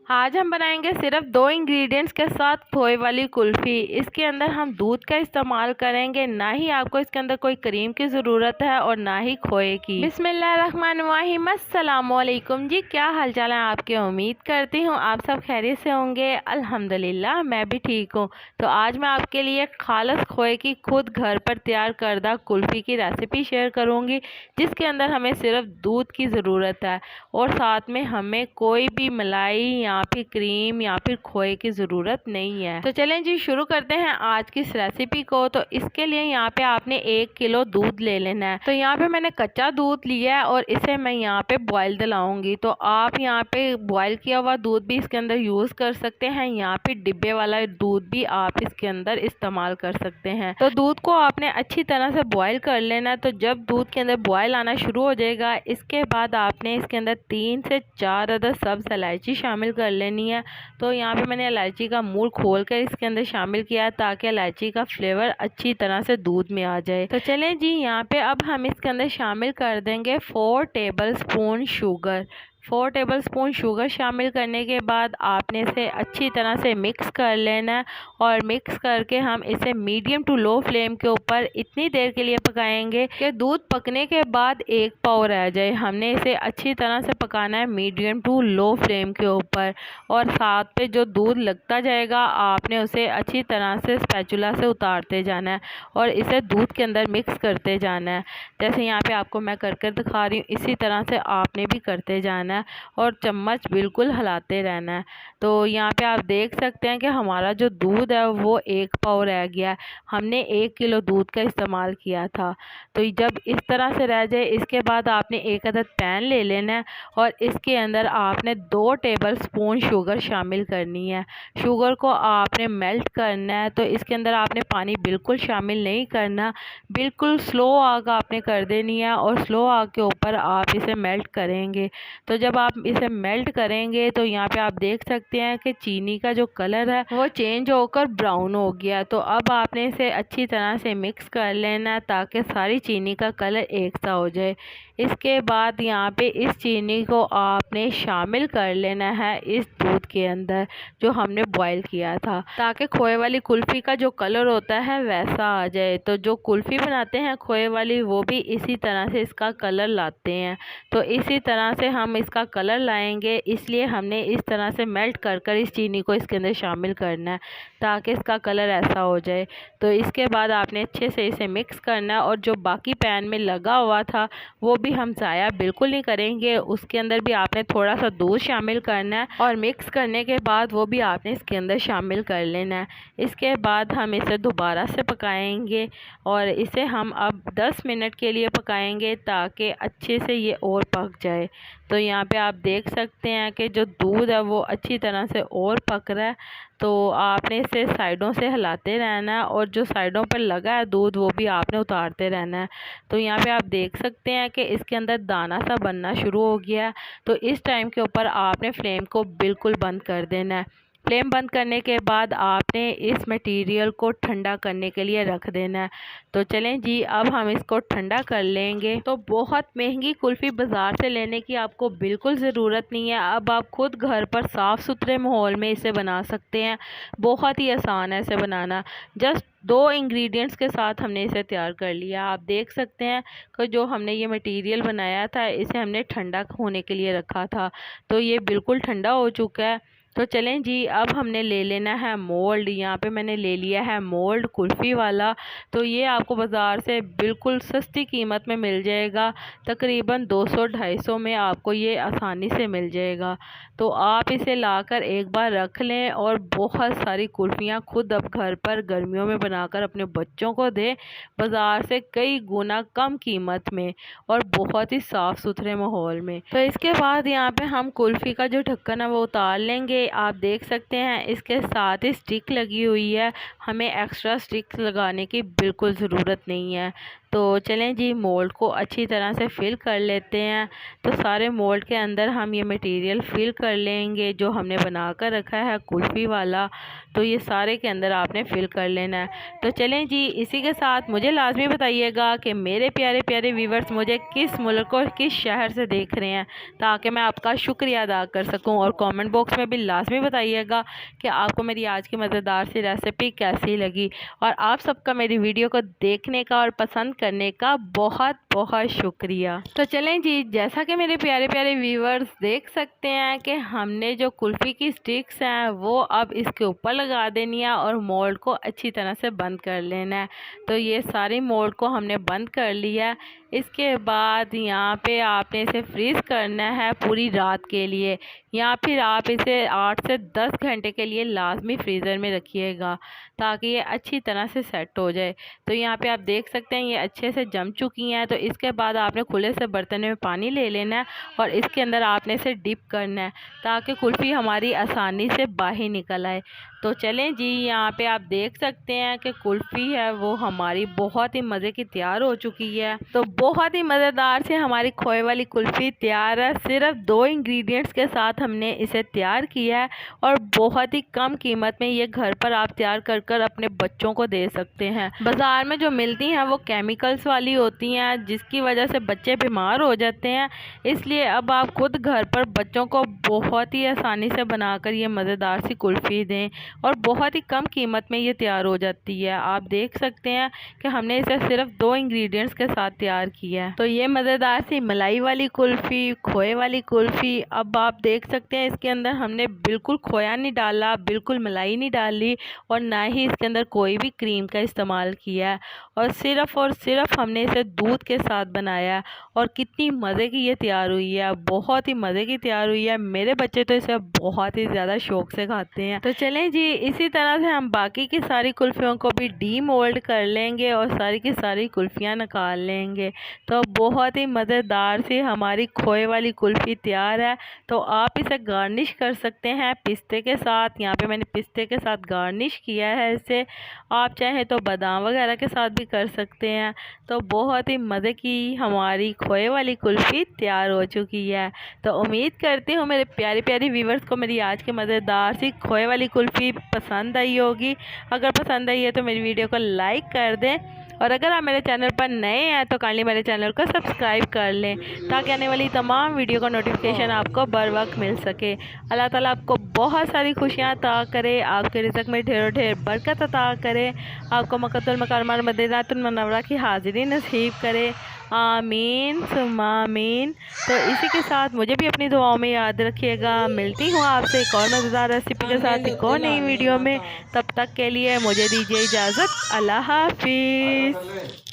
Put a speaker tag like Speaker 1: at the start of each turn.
Speaker 1: आज हम बनाएंगे सिर्फ दो इंग्रेडिएंट्स के साथ खोए वाली कुल्फ़ी। इसके अंदर हम दूध का इस्तेमाल करेंगे, ना ही आपको इसके अंदर कोई क्रीम की ज़रूरत है और ना ही खोए की। बिस्मिल्लाहिर्रहमानिर्रहीम, अस्सलाम वालेकुम जी। क्या हाल चाल है आपके? उम्मीद करती हूँ आप सब खैरियत से होंगे। अल्हम्दुलिल्लाह मैं भी ठीक हूँ। तो आज मैं आपके लिए खालस खोए की खुद घर पर तैयार करदा कुल्फ़ी की रेसिपी शेयर करूँगी, जिसके अंदर हमें सिर्फ दूध की ज़रूरत है और साथ में हमें कोई भी मलाई या फिर क्रीम या फिर खोए की ज़रूरत नहीं है। तो चलें जी शुरू करते हैं आज की इस रेसिपी को। तो इसके लिए यहाँ पे आपने 1 किलो दूध ले लेना है। तो यहाँ पे मैंने कच्चा दूध लिया है और इसे मैं यहाँ पे बॉयल दिलाऊंगी। तो आप यहाँ पे बॉयल किया हुआ दूध भी इसके अंदर यूज़ कर सकते हैं, यहाँ पे डिब्बे वाला दूध भी आप इसके अंदर इस्तेमाल कर सकते हैं। तो दूध को आपने अच्छी तरह से बॉयल कर लेना है। तो जब दूध के अंदर बॉयल आना शुरू हो जाएगा, इसके बाद आपने इसके अंदर 3 से 4 अदद सब्ज़ इलायची शामिल कर लेनी है। तो यहाँ पे मैंने इलायची का मूल खोल कर इसके अंदर शामिल किया ताकि इलायची का फ्लेवर अच्छी तरह से दूध में आ जाए। तो चलें जी यहाँ पे अब हम इसके अंदर शामिल कर देंगे 4 table spoon sugar. 4 table spoon sugar शामिल करने के बाद आपने इसे अच्छी तरह से मिक्स कर लेना है और मिक्स करके हम इसे मीडियम टू लो फ्लेम के ऊपर इतनी देर के लिए पकाएंगे कि दूध पकने के बाद एक पाव रह जाए। हमने इसे अच्छी तरह से पकाना है मीडियम टू लो फ्लेम के ऊपर, और साथ पे जो दूध लगता जाएगा आपने उसे अच्छी तरह से स्पैचुला से उतारते जाना है और इसे दूध के अंदर मिक्स करते जाना है। जैसे यहाँ पे आपको मैं कर दिखा रही हूँ, इसी तरह से आपने भी करते जाना है और चम्मच बिल्कुल हिलाते रहना है। तो यहाँ पे आप देख सकते हैं कि हमारा जो दूध है वो एक पाव रह गया है। हमने 1 किलो दूध का इस्तेमाल किया था। तो जब इस तरह से रह जाए, इसके बाद आपने एक अदद पैन ले लेना है और इसके अंदर आपने 2 टेबल स्पून शुगर शामिल करनी है। शुगर को आपने मेल्ट करना है। तो इसके अंदर आपने पानी बिल्कुल शामिल नहीं करना, बिल्कुल स्लो आग आपने कर देनी है और स्लो आग के ऊपर आप इसे मेल्ट करेंगे। तो जब आप इसे मेल्ट करेंगे तो यहाँ पे आप देख सकते हैं कि चीनी का जो कलर है वो चेंज होकर ब्राउन हो गया। तो अब आपने इसे अच्छी तरह से मिक्स कर लेना है ताकि सारी चीनी का कलर एक सा हो जाए। इसके बाद यहाँ पे इस चीनी को आपने शामिल कर लेना है इस दूध के अंदर जो हमने बॉईल किया था, ताकि खोए वाली कुल्फ़ी का जो कलर होता है वैसा आ जाए। तो जो कुल्फ़ी बनाते हैं खोए वाली वो भी इसी तरह से इसका कलर लाते हैं। तो इसी तरह से हम इसका कलर लाएंगे, इसलिए हमने इस तरह से मेल्ट कर कर इस चीनी को इसके अंदर शामिल करना है ताकि इसका कलर ऐसा हो जाए। तो इसके बाद आपने अच्छे से इसे मिक्स करना है और जो बाकी पैन में लगा हुआ था वो भी हम ज़ाया बिल्कुल नहीं करेंगे, उसके अंदर भी आपने थोड़ा सा दूध शामिल करना है और मिक्स करने के बाद वो भी आपने इसके अंदर शामिल कर लेना है। इसके बाद हम इसे दोबारा से पकाएंगे और इसे हम अब 10 मिनट के लिए पकाएंगे ताकि अच्छे से ये और पक जाए। तो यहाँ पे आप देख सकते हैं कि जो दूध है वो अच्छी तरह से और पक रहा है। तो आपने इसे साइडों से हिलाते रहना है और जो साइडों पर लगा है दूध वो भी आपने उतारते रहना है। तो यहाँ पे आप देख सकते हैं कि इसके अंदर दाना सा बनना शुरू हो गया है। तो इस टाइम के ऊपर आपने फ्लेम को बिल्कुल बंद कर देना है। फ्लेम बंद करने के बाद आपने इस मटेरियल को ठंडा करने के लिए रख देना है। तो चलें जी अब हम इसको ठंडा कर लेंगे। तो बहुत महंगी कुल्फ़ी बाज़ार से लेने की आपको बिल्कुल ज़रूरत नहीं है। अब आप खुद घर पर साफ़ सुथरे माहौल में इसे बना सकते हैं। बहुत ही आसान है इसे बनाना। जस्ट 2 इंग्रेडिएंट्स के साथ हमने इसे तैयार कर लिया। आप देख सकते हैं कि जो हमने ये मटेरियल बनाया था इसे हमने ठंडा होने के लिए रखा था। तो ये बिल्कुल ठंडा हो चुका है। तो चलें जी अब हमने ले लेना है मोल्ड। यहाँ पे मैंने ले लिया है मोल्ड कुल्फ़ी वाला। तो ये आपको बाज़ार से बिल्कुल सस्ती कीमत में मिल जाएगा, तकरीबन 200-250 में आपको ये आसानी से मिल जाएगा। तो आप इसे लाकर एक बार रख लें और बहुत सारी कुल्फ़ियाँ खुद अब घर पर गर्मियों में बनाकर अपने बच्चों को दें, बाज़ार से कई गुना कम कीमत में और बहुत ही साफ़ सुथरे माहौल में। तो इसके बाद यहाँ पे हम कुल्फ़ी का जो ढक्कन है वो उतार लेंगे। आप देख सकते हैं इसके साथ ही स्टिक लगी हुई है, हमें एक्स्ट्रा स्टिक लगाने की बिल्कुल ज़रूरत नहीं है। तो चलें जी, मोल्ड को अच्छी तरह से फिल कर लेते हैं। तो सारे मोल्ड के अंदर हम ये मटेरियल फिल कर लेंगे जो हमने बना कर रखा है कुल्फ़ी वाला। तो ये सारे के अंदर आपने फिल कर लेना है। तो चलें जी, इसी के साथ मुझे लाजमी बताइएगा कि मेरे प्यारे प्यारे व्यूवर्स मुझे किस मुल्क और किस शहर से देख रहे हैं, ताकि मैं आपका शुक्रिया अदा कर सकूं। और कमेंट बॉक्स में भी लाजमी बताइएगा कि आपको मेरी आज की मज़ेदार सी रेसिपी कैसी लगी। और आप सबका मेरी वीडियो को देखने का और पसंद करने का बहुत बहुत शुक्रिया। तो चलें जी, जैसा कि मेरे प्यारे प्यारे व्यूवर्स देख सकते हैं कि हमने जो कुल्फ़ी की स्टिक्स हैं वो अब इसके ऊपर लगा देनी है और मोल्ड को अच्छी तरह से बंद कर लेना है। तो ये सारी मोल्ड को हमने बंद कर लिया है। इसके बाद यहाँ पे आपने इसे फ्रीज़ करना है पूरी रात के लिए, या फिर आप इसे 8 से 10 घंटे के लिए लाजमी फ्रीज़र में रखिएगा ताकि ये अच्छी तरह से सेट हो जाए। तो यहाँ पे आप देख सकते हैं ये अच्छे से जम चुकी हैं। तो इसके बाद आपने खुले से बर्तन में पानी ले लेना है और इसके अंदर आपने इसे डिप करना है ताकि कुल्फ़ी हमारी आसानी से बाहर निकल आए। तो चलें जी, यहाँ पे आप देख सकते हैं कि कुल्फ़ी है वो हमारी बहुत ही मज़े की तैयार हो चुकी है। तो बहुत ही मज़ेदार से हमारी खोए वाली कुल्फ़ी तैयार है। सिर्फ 2 इंग्रेडिएंट्स के साथ हमने इसे तैयार किया है और बहुत ही कम कीमत में ये घर पर आप तैयार कर कर अपने बच्चों को दे सकते हैं। बाज़ार में जो मिलती हैं वो केमिकल्स वाली होती हैं जिसकी वजह से बच्चे बीमार हो जाते हैं। इसलिए अब आप खुद घर पर बच्चों को बहुत ही आसानी से बनाकर ये मज़ेदार सी कुल्फ़ी दें और बहुत ही कम कीमत में ये तैयार हो जाती है। आप देख सकते हैं कि हमने इसे सिर्फ 2 इंग्रेडिएंट्स के साथ तैयार किया है। तो ये मज़ेदार सी मलाई वाली कुल्फ़ी, खोए वाली कुल्फ़ी, अब आप देख सकते हैं इसके अंदर हमने बिल्कुल खोया नहीं डाला, बिल्कुल मलाई नहीं डाली और ना ही इसके अंदर कोई भी क्रीम का इस्तेमाल किया है और सिर्फ हमने इसे दूध के साथ बनाया और कितनी मज़े की ये तैयार हुई है, बहुत ही मज़े की तैयार हुई है। मेरे बच्चे तो इसे बहुत ही ज़्यादा शौक़ से खाते हैं। तो चलें जी, इसी तरह से हम बाकी की सारी कुल्फ़ियों को भी डीमोल्ड कर लेंगे और सारी की सारी कुल्फ़ियाँ निकाल लेंगे। तो बहुत ही मज़ेदार सी हमारी खोए वाली कुल्फ़ी तैयार है। तो आप इसे गार्निश कर सकते हैं पिस्ते के साथ। यहाँ पे मैंने पिस्ते के साथ गार्निश किया है इसे, आप चाहें तो बादाम वगैरह के साथ भी कर सकते हैं। तो बहुत ही मज़े की हमारी खोए वाली कुल्फ़ी तैयार हो चुकी है। तो उम्मीद करती हूँ मेरे प्यारे प्यारे व्यूवर्स को मेरी आज की मज़ेदार सी खोए वाली कुल्फ़ी पसंद आई होगी। अगर पसंद आई है तो मेरी वीडियो को लाइक कर दें और अगर आप मेरे चैनल पर नए हैं तो काइंडली मेरे चैनल को सब्सक्राइब कर लें ताकि आने वाली तमाम वीडियो का नोटिफिकेशन आपको बर वक्त मिल सके। अल्लाह ताला आपको बहुत सारी खुशियाँ अता करे, आपके रिज़्क़ में ढेरों ढेर बरकत अता करे, आपको मक्कतुल मुकर्रमा मदीनातुल मुनव्वरा की हाज़िरी नसीब करे। आमीन सुम्मा आमीन। तो इसी के साथ मुझे भी अपनी दुआओं में याद रखिएगा। मिलती हूँ आपसे एक और मज़ेदार रेसिपी के साथ एक और नई वीडियो में। तब तक के लिए मुझे दीजिए इजाज़त। अल्लाह हाफिज़।